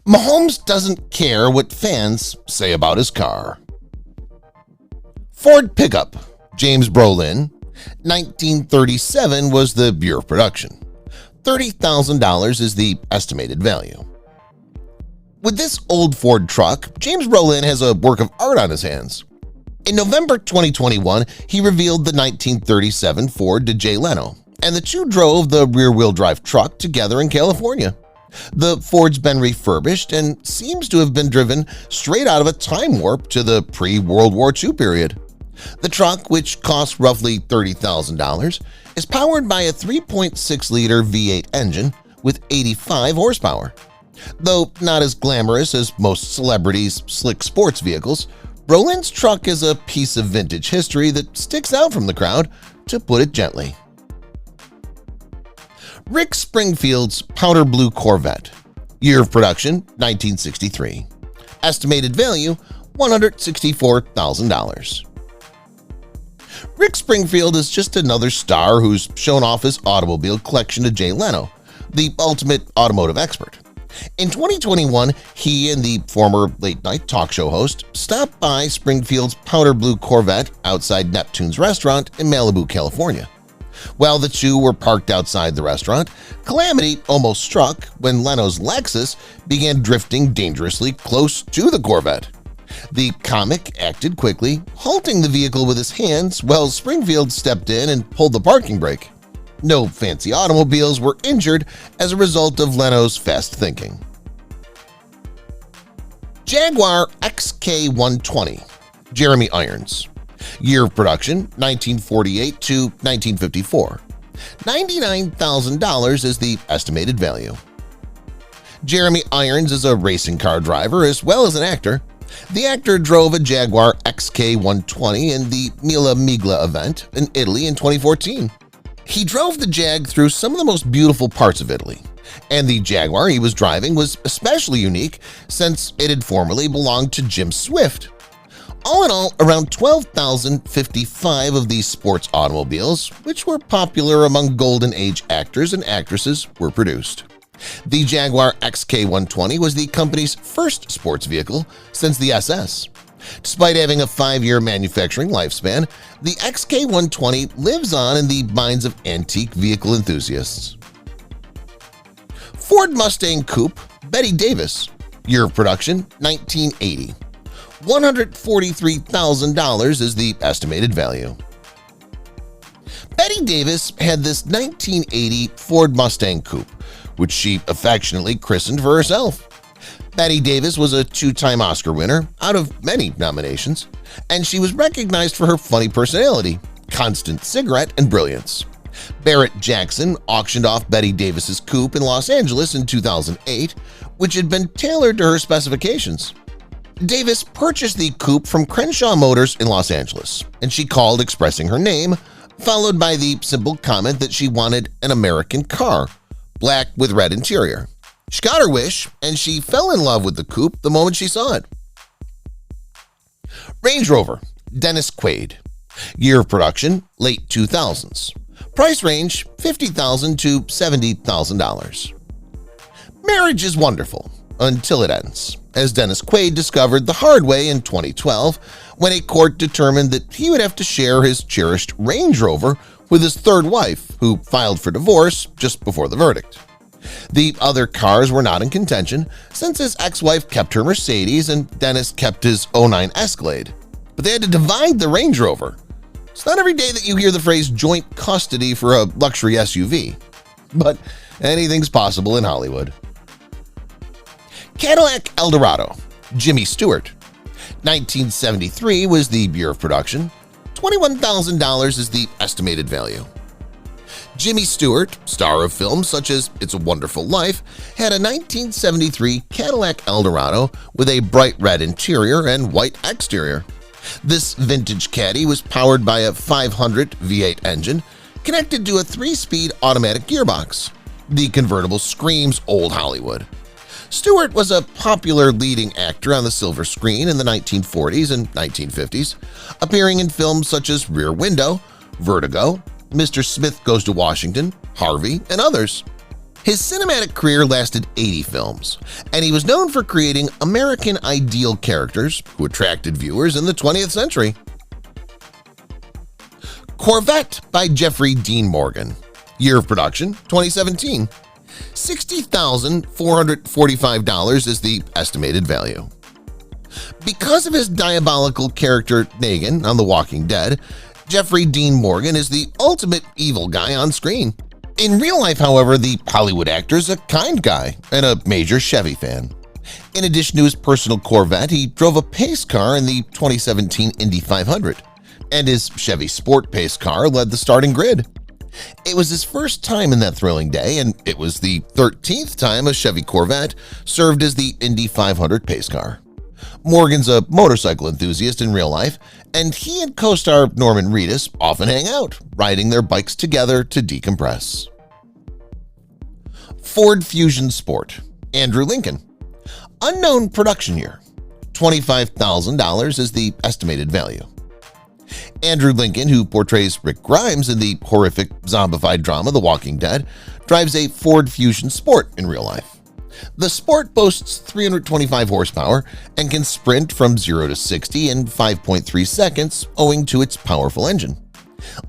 Mahomes doesn't care what fans say about his car. Ford pickup, James Brolin, 1937 was the year of production. $30,000 is the estimated value. With this old Ford truck, James Brolin has a work of art on his hands. In November 2021, he revealed the 1937 Ford to Jay Leno, and the two drove the rear-wheel drive truck together in California. The Ford's been refurbished and seems to have been driven straight out of a time warp to the pre-World War II period. The truck, which costs roughly $30,000, is powered by a 3.6-liter V8 engine with 85 horsepower. Though not as glamorous as most celebrities' slick sports vehicles, Brolin's truck is a piece of vintage history that sticks out from the crowd, to put it gently. Rick Springfield's powder blue Corvette. Year of production, 1963. Estimated value, $164,000. Rick Springfield is just another star who's shown off his automobile collection to Jay Leno, the ultimate automotive expert. In 2021, he and the former late-night talk show host stopped by Springfield's powder blue Corvette outside Neptune's restaurant in Malibu, California. While the two were parked outside the restaurant, calamity almost struck when Leno's Lexus began drifting dangerously close to the Corvette. The comic acted quickly, halting the vehicle with his hands while Springfield stepped in and pulled the parking brake. No fancy automobiles were injured as a result of Leno's fast thinking. Jaguar XJ120, Jeremy Irons. Year of production, 1948 to 1954. $99,000 is the estimated value. Jeremy Irons is a racing car driver as well as an actor. The actor drove a Jaguar XJ120 in the Mille Miglia event in Italy in 2014. He drove the Jag through some of the most beautiful parts of Italy, and the Jaguar he was driving was especially unique since it had formerly belonged to Jim Swift. All in all, around 12,055 of these sports automobiles, which were popular among Golden Age actors and actresses, were produced. The Jaguar XJ120 was the company's first sports vehicle since the SS. Despite having a 5-year manufacturing lifespan, the XJ120 lives on in the minds of antique vehicle enthusiasts. Ford Mustang Coupe, Betty Davis. Year of production, 1980. $143,000 is the estimated value. Betty Davis had this 1980 Ford Mustang Coupe, which she affectionately christened for herself. Betty Davis was a 2-time Oscar winner out of many nominations, and she was recognized for her funny personality, constant cigarette, and brilliance. Barrett Jackson auctioned off Betty Davis's coupe in Los Angeles in 2008, which had been tailored to her specifications. Davis purchased the coupe from Crenshaw Motors in Los Angeles, and she called expressing her name, followed by the simple comment that she wanted an American car, black with red interior. She got her wish, and she fell in love with the coupe the moment she saw it. Range Rover, Dennis Quaid. Year of production, late 2000s. Price range, $50,000 to $70,000. Marriage is wonderful until it ends, as Dennis Quaid discovered the hard way in 2012 when a court determined that he would have to share his cherished Range Rover with his third wife, who filed for divorce just before the verdict. The other cars were not in contention since his ex-wife kept her Mercedes and Dennis kept his '09 Escalade, but they had to divide the Range Rover. It's not every day that you hear the phrase joint custody for a luxury SUV, but anything's possible in Hollywood. Cadillac El Dorado, Jimmy Stewart. 1973 was the year of production. $21,000 is the estimated value. Jimmy Stewart, star of films such as It's a Wonderful Life, had a 1973 Cadillac El Dorado with a bright red interior and white exterior. This vintage caddy was powered by a 500 V8 engine connected to a 3-speed automatic gearbox. The convertible screams old Hollywood. Stewart was a popular leading actor on the silver screen in the 1940s and 1950s, appearing in films such as Rear Window, Vertigo, Mr. Smith Goes to Washington, Harvey, and others. His cinematic career lasted 80 films, and he was known for creating American Ideal characters who attracted viewers in the 20th century. Corvette by Jeffrey Dean Morgan. Year of production, 2017. $60,445 is the estimated value. Because of his diabolical character Negan on The Walking Dead, Jeffrey Dean Morgan is the ultimate evil guy on screen. In real life, however, the Hollywood actor is a kind guy and a major Chevy fan. In addition to his personal Corvette, he drove a pace car in the 2017 Indy 500, and his Chevy Sport pace car led the starting grid. It was his first time in that thrilling day, and it was the 13th time a Chevy Corvette served as the Indy 500 pace car. Morgan's a motorcycle enthusiast in real life, and he and co-star Norman Reedus often hang out, riding their bikes together to decompress. Ford Fusion Sport. Andrew Lincoln. Unknown production year. $25,000 is the estimated value. Andrew Lincoln, who portrays Rick Grimes in the horrific zombified drama The Walking Dead, drives a Ford Fusion Sport in real life. The Sport boasts 325 horsepower and can sprint from 0 to 60 in 5.3 seconds owing to its powerful engine.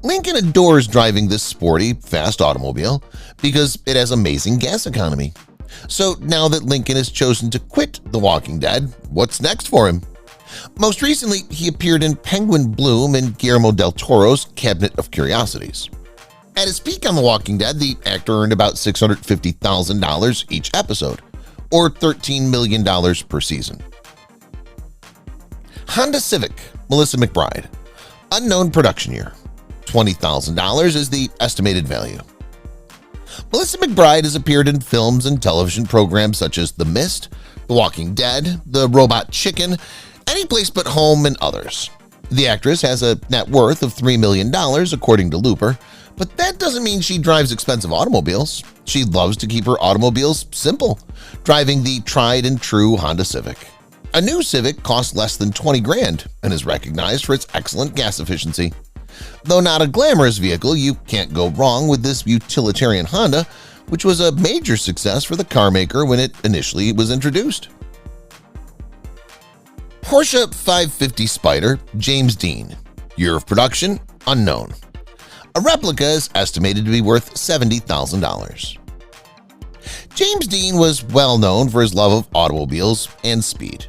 Lincoln adores driving this sporty, fast automobile because it has amazing gas economy. So now that Lincoln has chosen to quit The Walking Dead, what's next for him? Most recently, he appeared in Penguin Bloom and Guillermo del Toro's Cabinet of Curiosities. At his peak on The Walking Dead, the actor earned about $650,000 each episode, or $13 million per season. Honda Civic, Melissa McBride. Unknown production year. $20,000 is the estimated value. Melissa McBride has appeared in films and television programs such as The Mist, The Walking Dead, The Robot Chicken, Any Place But Home, and others. The actress has a net worth of $3 million, according to Looper, but that doesn't mean she drives expensive automobiles. She loves to keep her automobiles simple, driving the tried-and-true Honda Civic. A new Civic costs less than $20 grand and is recognized for its excellent gas efficiency. Though not a glamorous vehicle, you can't go wrong with this utilitarian Honda, which was a major success for the car maker when it initially was introduced. Porsche 550 Spyder, James Dean. Year of production, unknown. A replica is estimated to be worth $70,000. James Dean was well known for his love of automobiles and speed.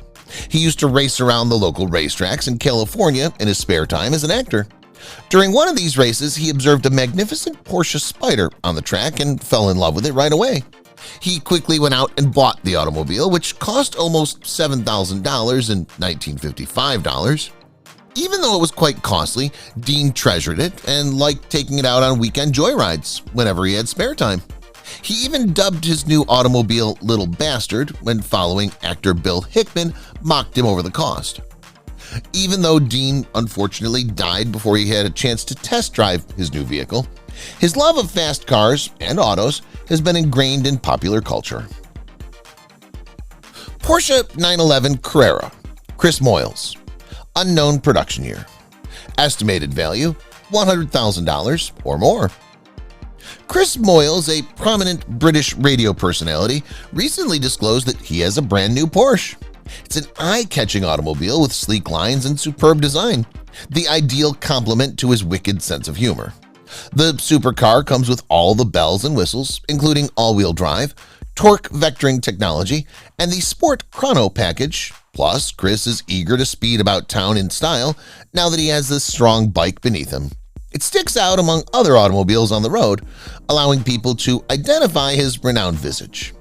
He used to race around the local racetracks in California in his spare time as an actor. During one of these races, he observed a magnificent Porsche Spyder on the track and fell in love with it right away. He quickly went out and bought the automobile, which cost almost $7,000 in 1955 dollars. Even though it was quite costly, Dean treasured it and liked taking it out on weekend joyrides whenever he had spare time. He even dubbed his new automobile Little Bastard when following actor Bill Hickman mocked him over the cost. Even though Dean unfortunately died before he had a chance to test drive his new vehicle, his love of fast cars and autos has been ingrained in popular culture. Porsche 911 Carrera, Chris Moyles. Unknown production year. Estimated value, $100,000 or more. Chris Moyles, a prominent British radio personality, recently disclosed that he has a brand new Porsche. It's an eye-catching automobile with sleek lines and superb design, the ideal complement to his wicked sense of humor. The supercar comes with all the bells and whistles, including all-wheel drive, torque vectoring technology, and the Sport Chrono package. Plus, Chris is eager to speed about town in style now that he has this strong bike beneath him. It sticks out among other automobiles on the road, allowing people to identify his renowned visage.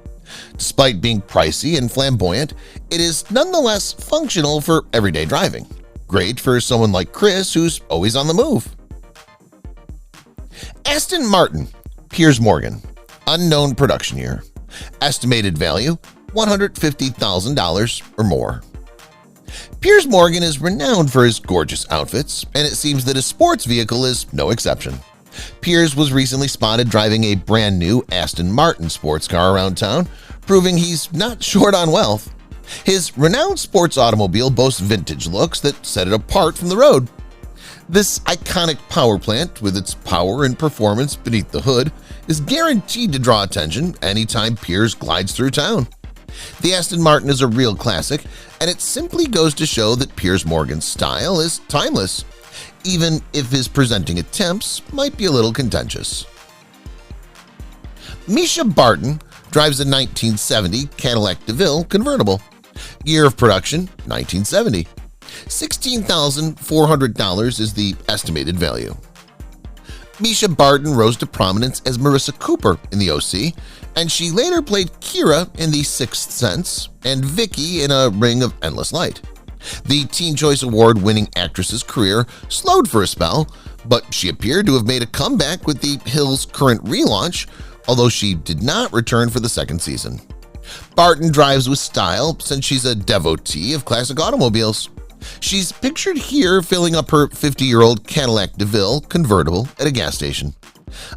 Despite being pricey and flamboyant, it is nonetheless functional for everyday driving. Great for someone like Chris who's always on the move. Aston Martin, Piers Morgan. Unknown production year. Estimated value, $150,000 or more. Piers Morgan is renowned for his gorgeous outfits, and it seems that his sports vehicle is no exception. Piers was recently spotted driving a brand new Aston Martin sports car around town, proving he's not short on wealth. His renowned sports automobile boasts vintage looks that set it apart from the road. This iconic power plant, with its power and performance beneath the hood, is guaranteed to draw attention anytime Piers glides through town. The Aston Martin is a real classic, and it simply goes to show that Piers Morgan's style is timeless, even if his presenting attempts might be a little contentious. Misha Barton drives a 1970 Cadillac DeVille convertible. Year of production, 1970. $16,400 is the estimated value. Misha Barton rose to prominence as Marissa Cooper in The OC, and she later played Kira in The Sixth Sense and Vicky in A Ring of Endless Light. The Teen Choice Award-winning actress's career slowed for a spell, but she appeared to have made a comeback with The Hill's current relaunch, although she did not return for the second season. Barton drives with style since she's a devotee of classic automobiles. She's pictured here filling up her 50-year-old Cadillac DeVille convertible at a gas station.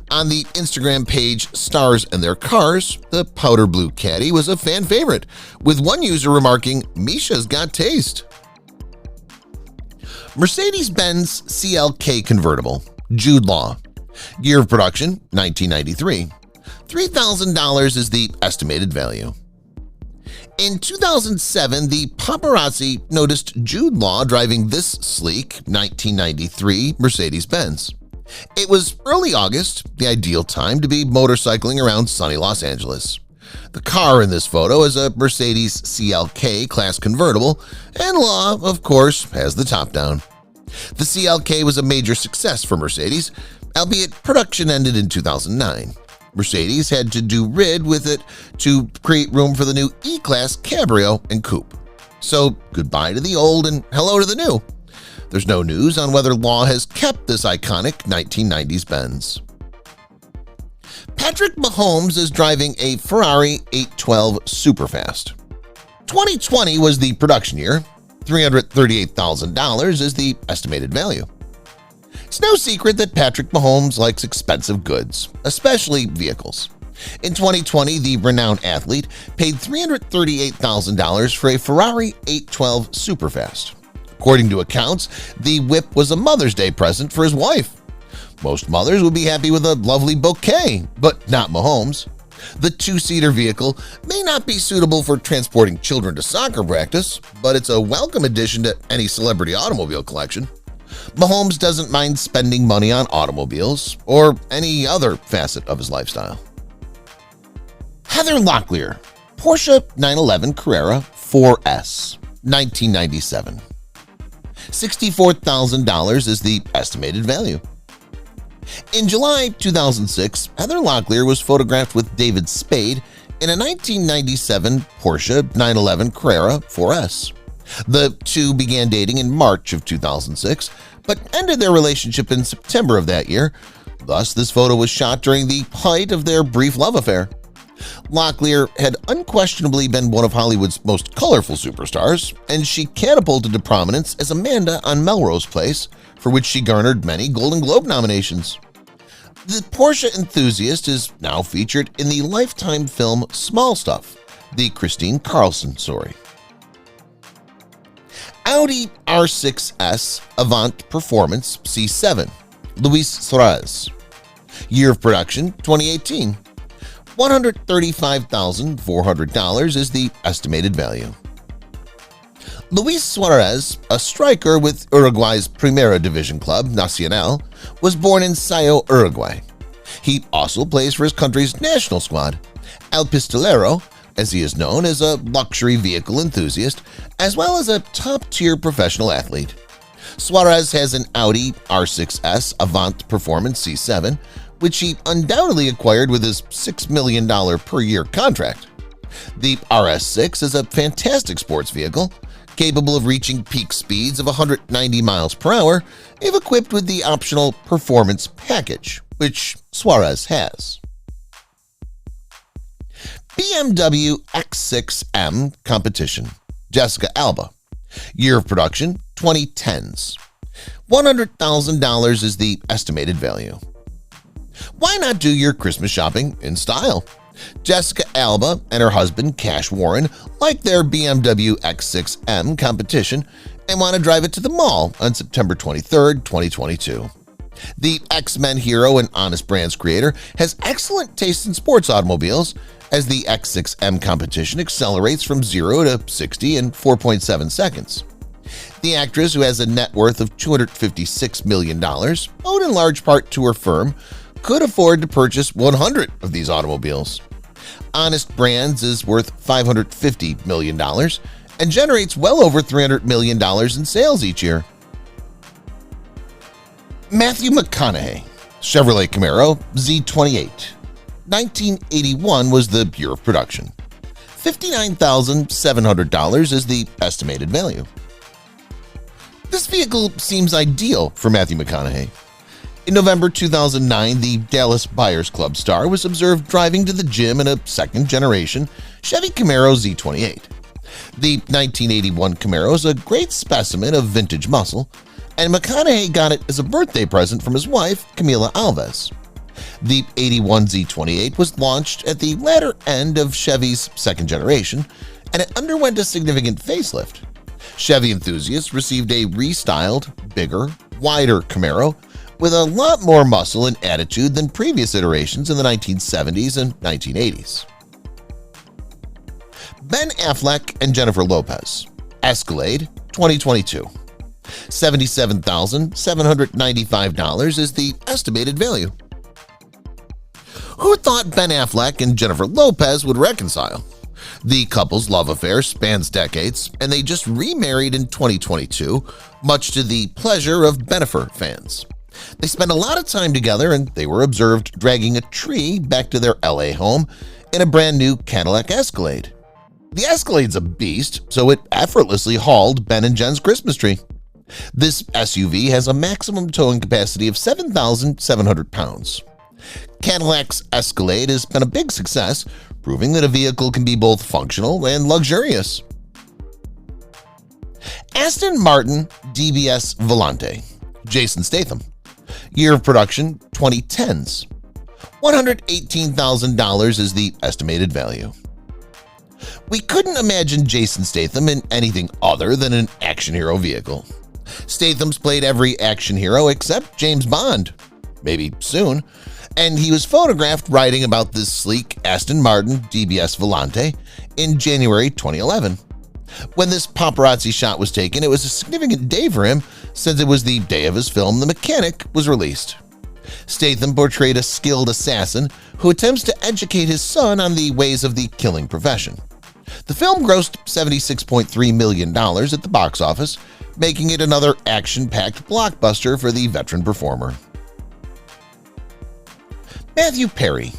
On the Instagram page Stars and Their Cars, the powder blue caddy was a fan favorite, with one user remarking, "Misha's got taste." Mercedes-Benz CLK convertible, Jude Law. Year of production, 1993. $3,000 is the estimated value. In 2007, the paparazzi noticed Jude Law driving this sleek 1993 Mercedes-Benz. It was early August, the ideal time to be motorcycling around sunny Los Angeles. The car in this photo is a Mercedes CLK class convertible, and Law, of course, has the top down. The CLK was a major success for Mercedes, albeit production ended in 2009. Mercedes had to do rid with it to create room for the new E-Class Cabrio and Coupe. So goodbye to the old and hello to the new. There's no news on whether Law has kept this iconic 1990s Benz. Patrick Mahomes is driving a Ferrari 812 Superfast. 2020 was the production year. $338,000 is the estimated value. It's no secret that Patrick Mahomes likes expensive goods, especially vehicles. In 2020, the renowned athlete paid $338,000 for a Ferrari 812 Superfast. According to accounts, the whip was a Mother's Day present for his wife. Most mothers would be happy with a lovely bouquet, but not Mahomes. The two-seater vehicle may not be suitable for transporting children to soccer practice, but it's a welcome addition to any celebrity automobile collection. Mahomes doesn't mind spending money on automobiles or any other facet of his lifestyle. Heather Locklear, Porsche 911 Carrera 4S, 1997. $64,000 is the estimated value. In July 2006, Heather Locklear was photographed with David Spade in a 1997 Porsche 911 Carrera 4S. The two began dating in March of 2006, but ended their relationship in September of that year. Thus, this photo was shot during the height of their brief love affair. Locklear had unquestionably been one of Hollywood's most colorful superstars, and she catapulted to prominence as Amanda on Melrose Place, for which she garnered many Golden Globe nominations. The Porsche enthusiast is now featured in the Lifetime film Small Stuff, the Christine Carlson story. Audi R6S Avant Performance C7, Luis Suarez. Year of production, 2018. $135,400 is the estimated value. Luis Suarez, a striker with Uruguay's Primera Division club, Nacional, was born in Sayo, Uruguay. He also plays for his country's national squad. El Pistolero, as he is known, is a luxury vehicle enthusiast, as well as a top-tier professional athlete. Suarez has an Audi R6S Avant Performance C7, which he undoubtedly acquired with his $6 million per year contract. The RS6 is a fantastic sports vehicle, capable of reaching peak speeds of 190 miles per hour if equipped with the optional performance package, which Suarez has. BMW X6M competition, Jessica Alba. Year of production, 2010s. $100,000 is the estimated value. Why not do your Christmas shopping in style? Jessica Alba and her husband Cash Warren like their BMW X6M competition, and want to drive it to the mall on September 23, 2022. The X-Men hero and Honest Brands creator has excellent taste in sports automobiles as the X6M competition accelerates from 0 to 60 in 4.7 seconds. The actress, who has a net worth of $256 million, owed in large part to her firm, could afford to purchase 100 of these automobiles. Honest Brands is worth $550 million and generates well over $300 million in sales each year. Matthew McConaughey, Chevrolet Camaro Z28. 1981 was the year of production. $59,700 is the estimated value. This vehicle seems ideal for Matthew McConaughey. In November 2009, the Dallas Buyers Club star was observed driving to the gym in a second-generation Chevy Camaro Z28. The 1981 Camaro is a great specimen of vintage muscle, and McConaughey got it as a birthday present from his wife, Camila Alves. The 81 Z28 was launched at the latter end of Chevy's second generation, and it underwent a significant facelift. Chevy enthusiasts received a restyled, bigger, wider Camaro with a lot more muscle and attitude than previous iterations in the 1970s and 1980s. Ben Affleck and Jennifer Lopez, Escalade 2022. $77,795 is the estimated value. Who thought Ben Affleck and Jennifer Lopez would reconcile? The couple's love affair spans decades, and they just remarried in 2022, much to the pleasure of Bennifer fans. They spent a lot of time together, and they were observed dragging a tree back to their LA home in a brand new Cadillac Escalade. The Escalade's a beast, so it effortlessly hauled Ben and Jen's Christmas tree. This SUV has a maximum towing capacity of 7,700 pounds. Cadillac's Escalade has been a big success, proving that a vehicle can be both functional and luxurious. Aston Martin DBS Volante, Jason Statham. Year of production, 2010s. $118,000 is the estimated value. We couldn't imagine Jason Statham in anything other than an action hero vehicle. Statham's played every action hero except James Bond, maybe soon, and he was photographed riding about this sleek Aston Martin DBS Volante in January 2011. When this paparazzi shot was taken, it was a significant day for him since it was the day of his film The Mechanic was released. Statham portrayed a skilled assassin who attempts to educate his son on the ways of the killing profession. The film grossed $76.3 million at the box office, making it another action-packed blockbuster for the veteran performer. Matthew Perry,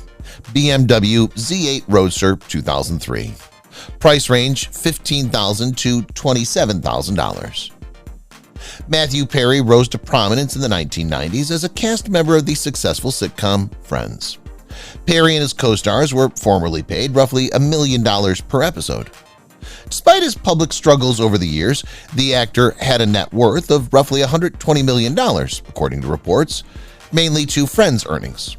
BMW Z8 Roadster 2003. Price range $15,000 to $27,000. Matthew Perry rose to prominence in the 1990s as a cast member of the successful sitcom Friends. Perry and his co-stars were formerly paid roughly $1 million per episode. Despite his public struggles over the years, the actor had a net worth of roughly $120 million, according to reports, mainly to Friends earnings.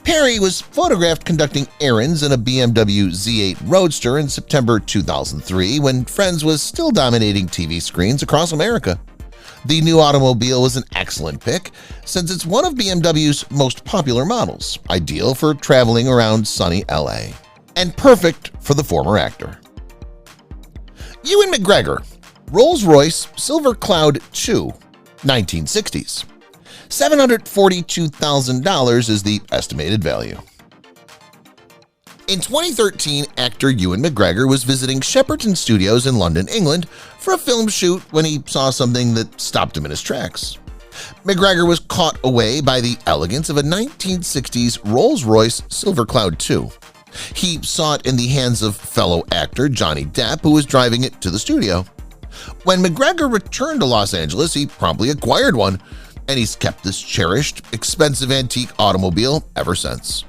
Perry was photographed conducting errands in a BMW Z8 Roadster in September 2003 when Friends was still dominating TV screens across America. The new automobile was an excellent pick since it's one of BMW's most popular models, ideal for traveling around sunny LA, and perfect for the former actor. Ewan McGregor, Rolls-Royce Silver Cloud 2, 1960s. $742,000 is the estimated value. In 2013, actor Ewan McGregor was visiting Shepperton Studios in London, England for a film shoot when he saw something that stopped him in his tracks. McGregor was caught away by the elegance of a 1960s Rolls-Royce Silver Cloud 2. He saw it in the hands of fellow actor Johnny Depp, who was driving it to the studio. When McGregor returned to Los Angeles, he promptly acquired one, and he's kept this cherished, expensive antique automobile ever since.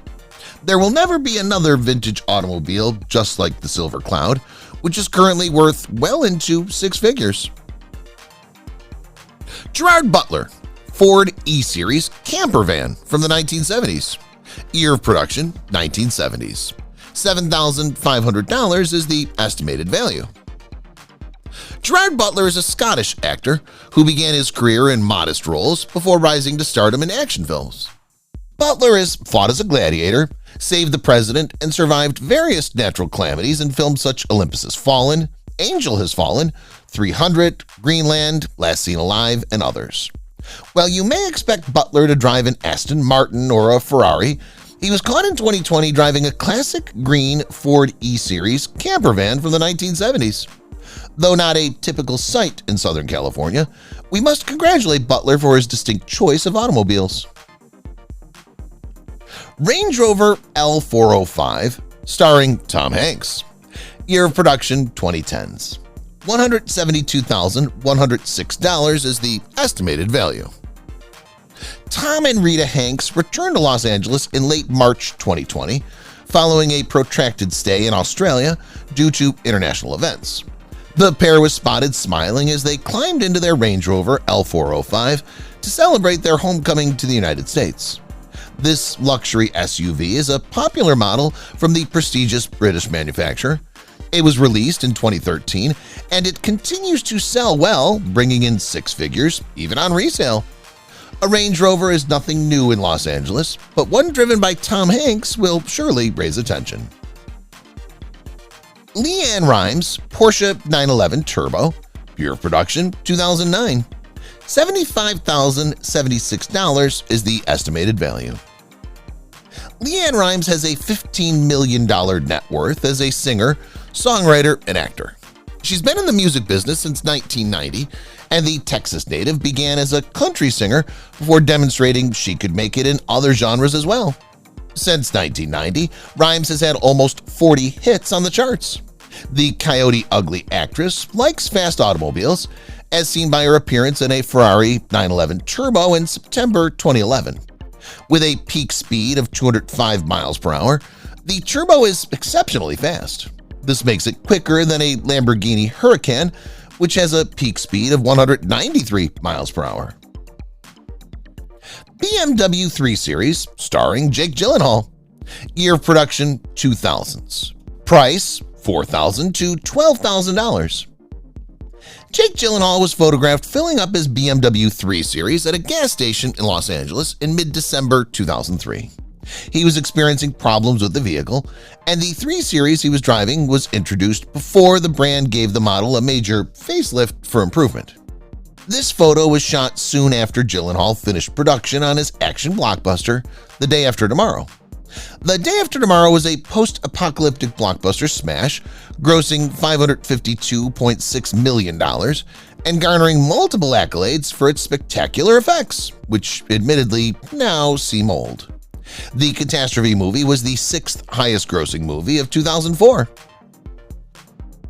There will never be another vintage automobile just like the Silver Cloud, which is currently worth well into six figures. Gerard Butler, Ford E-Series camper van from the 1970s. Year of production, 1970s. $7,500 is the estimated value. Gerard Butler is a Scottish actor who began his career in modest roles before rising to stardom in action films. Butler has fought as a gladiator, saved the president, and survived various natural calamities in films such Olympus Has Fallen, Angel Has Fallen, 300, Greenland, Last Seen Alive, and others. While you may expect Butler to drive an Aston Martin or a Ferrari, he was caught in 2020 driving a classic green Ford E-Series camper van from the 1970s. Though not a typical sight in Southern California, we must congratulate Butler for his distinct choice of automobiles. Range Rover L405, starring Tom Hanks. Year of production 2010s. $172,106 is the estimated value. Tom and Rita Hanks returned to Los Angeles in late March 2020, following a protracted stay in Australia due to international events. The pair was spotted smiling as they climbed into their Range Rover L405 to celebrate their homecoming to the United States. This luxury SUV is a popular model from the prestigious British manufacturer. It was released in 2013, and it continues to sell well, bringing in six figures, even on resale. A Range Rover is nothing new in Los Angeles, but one driven by Tom Hanks will surely raise attention. Leanne Rymes Porsche 911 Turbo, year of production 2009. $75,076 is the estimated value. Leanne Rymes has a $15 million net worth as a singer, songwriter, and actor. She's been in the music business since 1990, and the Texas native began as a country singer before demonstrating she could make it in other genres as well. Since 1990, Rymes has had almost 40 hits on the charts. The Coyote Ugly actress likes fast automobiles, as seen by her appearance in a Ferrari 911 Turbo in September 2011. With a peak speed of 205 miles per hour, the Turbo is exceptionally fast. This makes it quicker than a Lamborghini Huracan, which has a peak speed of 193 miles per hour. BMW 3 Series, starring Jake Gyllenhaal. Year of production 2000s. Price $4,000 to $12,000. Jake Gyllenhaal was photographed filling up his BMW 3 Series at a gas station in Los Angeles in mid-December 2003. He was experiencing problems with the vehicle, and the 3 Series he was driving was introduced before the brand gave the model a major facelift for improvement. This photo was shot soon after Gyllenhaal finished production on his action blockbuster, The Day After Tomorrow. The Day After Tomorrow was a post-apocalyptic blockbuster smash, grossing $552.6 million and garnering multiple accolades for its spectacular effects, which admittedly now seem old. The catastrophe movie was the 6th highest-grossing movie of 2004.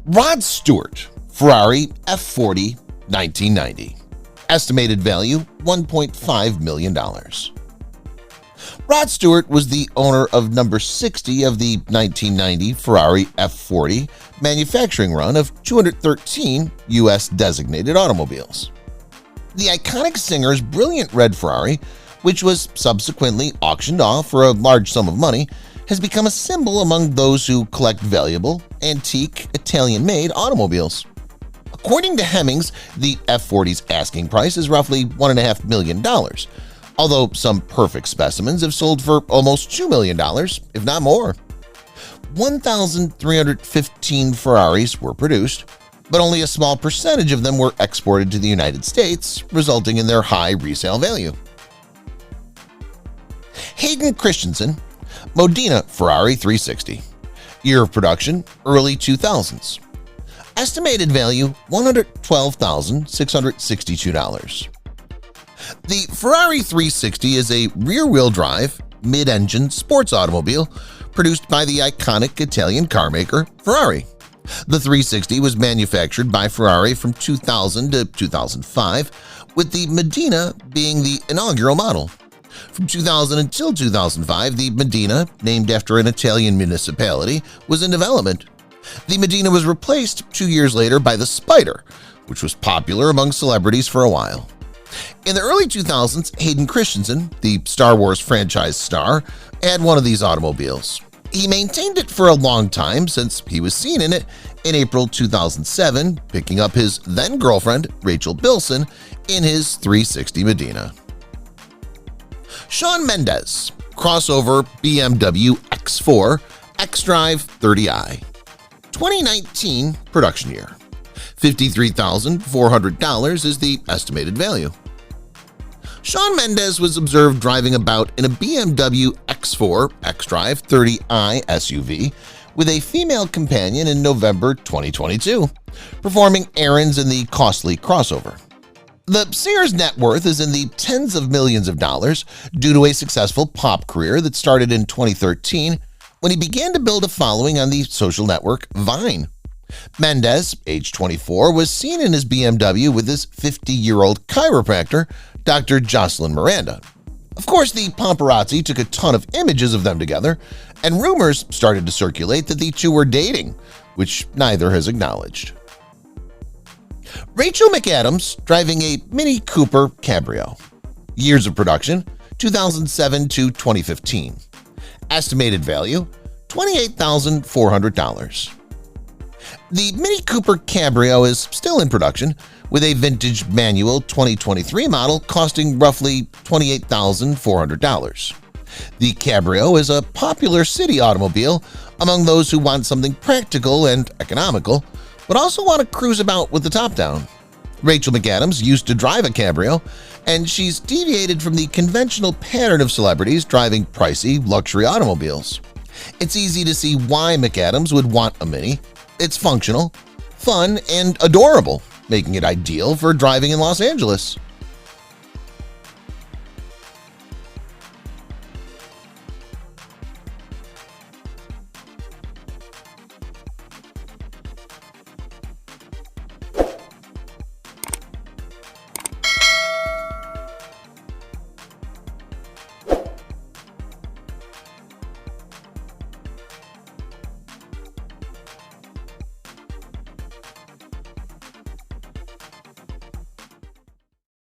Rod Stewart, Ferrari F40, 1990. Estimated value $1.5 million. Rod Stewart was the owner of number 60 of the 1990 Ferrari F40 manufacturing run of 213 U.S. designated automobiles. The iconic singer's brilliant red Ferrari, which was subsequently auctioned off for a large sum of money, has become a symbol among those who collect valuable, antique, Italian-made automobiles. According to Hemmings, the F40's asking price is roughly $1.5 million, although some perfect specimens have sold for almost $2 million, if not more. 1,315 Ferraris were produced, but only a small percentage of them were exported to the United States, resulting in their high resale value. Hayden Christensen, Modena Ferrari 360. Year of production, early 2000s. Estimated value, $112,662. The Ferrari 360 is a rear-wheel drive, mid-engine sports automobile produced by the iconic Italian carmaker Ferrari. The 360 was manufactured by Ferrari from 2000 to 2005, with the Modena being the inaugural model. From 2000 until 2005, the Modena, named after an Italian municipality, was in development. The Modena was replaced 2 years later by the Spider, which was popular among celebrities for a while. In the early 2000s, Hayden Christensen, the Star Wars franchise star, had one of these automobiles. He maintained it for a long time since he was seen in it in April 2007, picking up his then-girlfriend Rachel Bilson in his 360 Medina. Shawn Mendes, crossover BMW X4 xDrive 30i, 2019 production year. $53,400 is the estimated value. Shawn Mendes was observed driving about in a BMW X4 xDrive 30i SUV with a female companion in November 2022, performing errands in the costly crossover. The Sears net worth is in the tens of millions of dollars due to a successful pop career that started in 2013 when he began to build a following on the social network Vine. Mendes, age 24, was seen in his BMW with his 50-year-old chiropractor, Dr. Jocelyn Miranda. Of course, the paparazzi took a ton of images of them together, and rumors started to circulate that the two were dating, which neither has acknowledged. Rachel McAdams driving a Mini Cooper Cabrio. Years of production, 2007 to 2015. Estimated value, $28,400. The Mini Cooper Cabrio is still in production, with a vintage manual 2023 model costing roughly $28,400. The Cabrio is a popular city automobile among those who want something practical and economical, but also want to cruise about with the top down. Rachel McAdams used to drive a Cabrio, and she's deviated from the conventional pattern of celebrities driving pricey luxury automobiles. It's easy to see why McAdams would want a Mini. It's functional, fun, and adorable, making it ideal for driving in Los Angeles.